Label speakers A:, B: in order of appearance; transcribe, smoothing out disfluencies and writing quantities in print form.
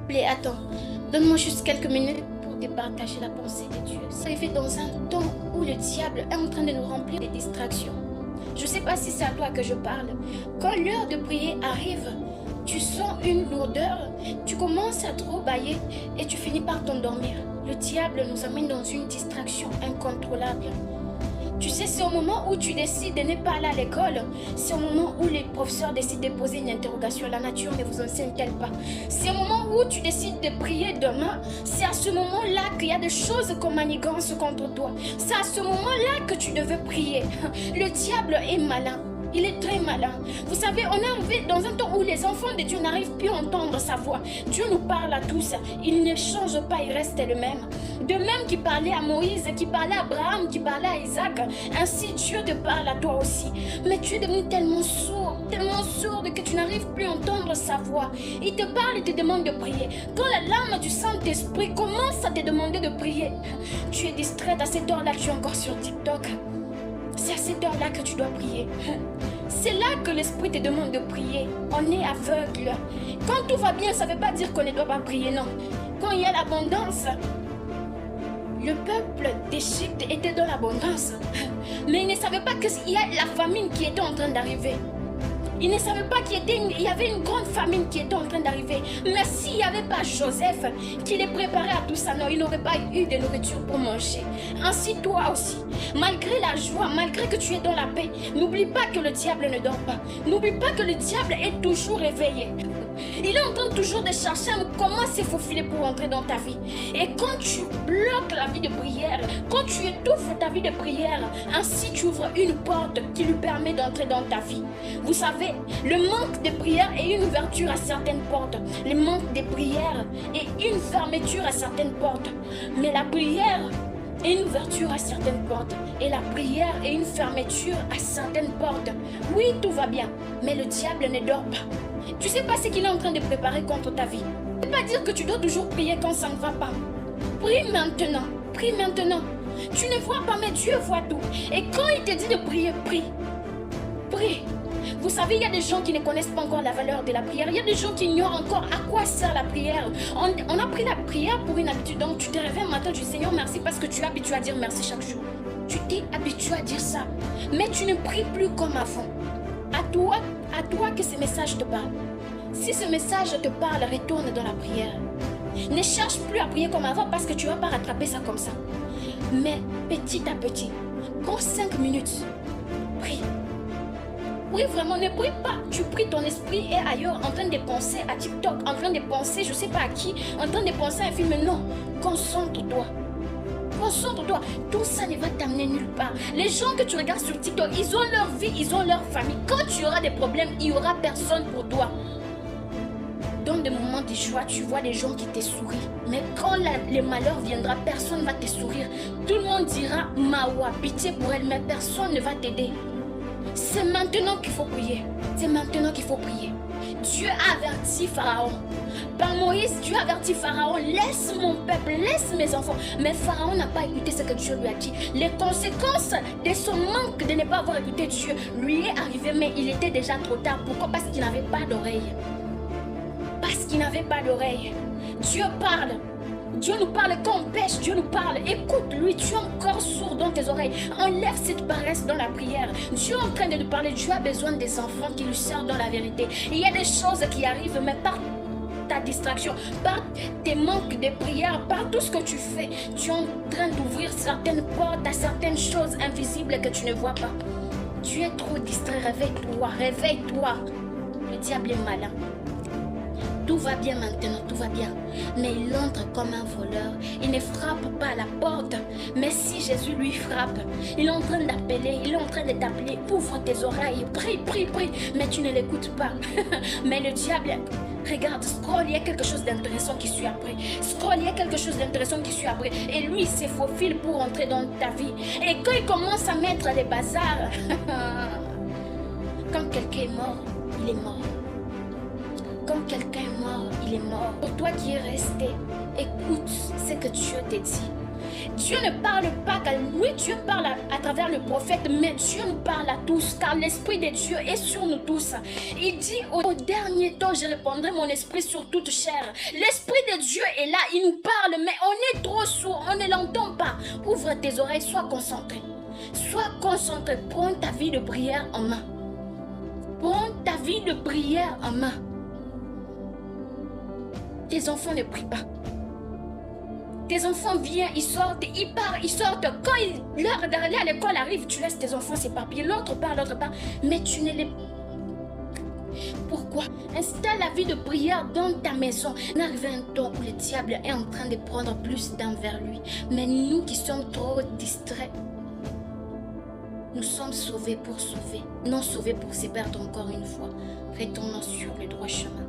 A: plaît, attends. Donne-moi juste quelques minutes pour te partager la pensée de Dieu. C'est arrivé dans un temps où le diable est en train de nous remplir de distractions. Je ne sais pas si c'est à toi que je parle. Quand l'heure de prier arrive, tu sens une lourdeur, tu commences à trop bailler et tu finis par t'endormir. Le diable nous amène dans une distraction incontrôlable. Tu sais, c'est au moment où tu décides de ne pas aller à l'école. C'est au moment où les professeurs décident de poser une interrogation. La nature ne vous enseigne-t-elle pas? C'est au moment où tu décides de prier demain. C'est à ce moment-là qu'il y a des choses comme manigance contre toi. C'est à ce moment-là que tu devais prier. Le diable est malin. Il est très malin. Vous savez, on est arrivé dans un temps où les enfants de Dieu n'arrivent plus à entendre sa voix. Dieu nous parle à tous. Il ne change pas, il reste le même. De même qu'il parlait à Moïse, qu'il parlait à Abraham, qu'il parlait à Isaac, ainsi Dieu te parle à toi aussi. Mais tu es devenu tellement sourde que tu n'arrives plus à entendre sa voix. Il te parle, il te demande de prier. Quand la larme du Saint-Esprit commence à te demander de prier, tu es distraite à cette heure-là, tu es encore sur TikTok. C'est à cette heure-là que tu dois prier. C'est là que l'Esprit te demande de prier. On est aveugle. Quand tout va bien, ça ne veut pas dire qu'on ne doit pas prier, non. Quand il y a l'abondance, le peuple d'Égypte était dans l'abondance. Mais il ne savait pas qu'il y a la famine qui était en train d'arriver. Il ne savait pas qu'il y avait une grande famine qui était en train d'arriver. Mais s'il n'y avait pas Joseph qui les préparait à tout ça, non, il n'aurait pas eu de nourriture pour manger. Ainsi toi aussi, malgré la joie, malgré que tu es dans la paix, n'oublie pas que le diable ne dort pas. N'oublie pas que le diable est toujours réveillé. Il est en train toujours de chercher comment se faufiler pour entrer dans ta vie. Et quand tu bloques la vie de prière, quand tu étouffes ta vie de prière, ainsi tu ouvres une porte qui lui permet d'entrer dans ta vie. Vous savez, le manque de prière est une ouverture à certaines portes. Le manque de prière est une fermeture à certaines portes. Mais la prière est une ouverture à certaines portes. Et la prière est une fermeture à certaines portes. Oui, tout va bien, mais le diable ne dort pas. Tu sais pas ce qu'il est en train de préparer contre ta vie. Ça ne veut pas dire que tu dois toujours prier quand ça ne va pas. Prie maintenant. Prie maintenant. Tu ne vois pas, mais Dieu voit tout. Et quand il te dit de prier, prie. Prie. Vous savez, il y a des gens qui ne connaissent pas encore la valeur de la prière. Il y a des gens qui ignorent encore à quoi sert la prière. On a pris la prière pour une habitude. Donc tu te réveilles un matin, tu dis Seigneur, merci parce que tu es habitué à dire merci chaque jour. Tu t'es habitué à dire ça. Mais tu ne pries plus comme avant. À toi que ce message te parle. Si ce message te parle, retourne dans la prière. Ne cherche plus à prier comme avant parce que tu ne vas pas rattraper ça comme ça. Mais petit à petit, prends 5 minutes, prie. Oui, vraiment, ne prie pas. Tu pries, ton esprit est ailleurs, en train de penser à TikTok, en train de penser, je ne sais pas à qui, en train de penser à un film. Non, concentre-toi. Concentre-toi. Tout ça ne va t'amener nulle part. Les gens que tu regardes sur TikTok, ils ont leur vie, ils ont leur famille. Quand tu auras des problèmes, il n'y aura personne pour toi. Dans des moments de joie, tu vois des gens qui te sourient. Mais quand le malheur viendra, personne ne va te sourire. Tout le monde dira, Mawa, pitié pour elle, mais personne ne va t'aider. C'est maintenant qu'il faut prier. C'est maintenant qu'il faut prier. Dieu a averti Pharaon. Par Moïse, Dieu a averti Pharaon. Laisse mon peuple, laisse mes enfants. Mais Pharaon n'a pas écouté ce que Dieu lui a dit. Les conséquences de son manque de ne pas avoir écouté Dieu lui est arrivé, mais il était déjà trop tard. Pourquoi? Parce qu'il n'avait pas d'oreille. Parce qu'il n'avait pas d'oreille. Dieu parle. Dieu nous parle quand on pêche, Dieu nous parle. Écoute-lui, tu es encore sourd dans tes oreilles. Enlève cette paresse dans la prière. Dieu est en train de nous parler. Dieu a besoin des enfants qui lui servent dans la vérité. Il y a des choses qui arrivent, mais par ta distraction, par tes manques de prière, par tout ce que tu fais, tu es en train d'ouvrir certaines portes à certaines choses invisibles que tu ne vois pas. Tu es trop distrait. Réveille-toi, réveille-toi. Le diable est malin. Tout va bien maintenant, tout va bien. Mais il entre comme un voleur. Il ne frappe pas à la porte. Mais si Jésus lui frappe, il est en train d'appeler, il est en train de t'appeler. Ouvre tes oreilles, prie, prie, prie. Mais tu ne l'écoutes pas. Mais le diable, regarde, scroll, il y a quelque chose d'intéressant qui suit après. Scroll, il y a quelque chose d'intéressant qui suit après. Et lui, il se faufile pour entrer dans ta vie. Et quand il commence à mettre les bazars, quand quelqu'un est mort, il est mort. Quand quelqu'un est mort, il est mort. Pour toi qui es resté, écoute ce que Dieu te dit. Dieu ne parle pas qu'à lui, Dieu parle à travers le prophète, mais Dieu nous parle à tous, car l'Esprit de Dieu est sur nous tous. Il dit, au dernier temps, je répandrai mon esprit sur toute chair. L'Esprit de Dieu est là, il nous parle, mais on est trop sourd, on ne l'entend pas. Ouvre tes oreilles, sois concentré. Sois concentré, prends ta vie de prière en main. Prends ta vie de prière en main. Tes enfants ne prient pas. Tes enfants viennent, ils sortent, ils partent, ils sortent. Quand l'heure d'aller à l'école arrive, tu laisses tes enfants s'éparpiller. L'autre part, mais tu ne les... Pourquoi? Installe la vie de prière dans ta maison. Il arrive un temps où le diable est en train de prendre plus d'envers lui. Mais nous qui sommes trop distraits, nous sommes sauvés pour sauver, non sauvés pour se perdre encore une fois. Retournons sur le droit chemin.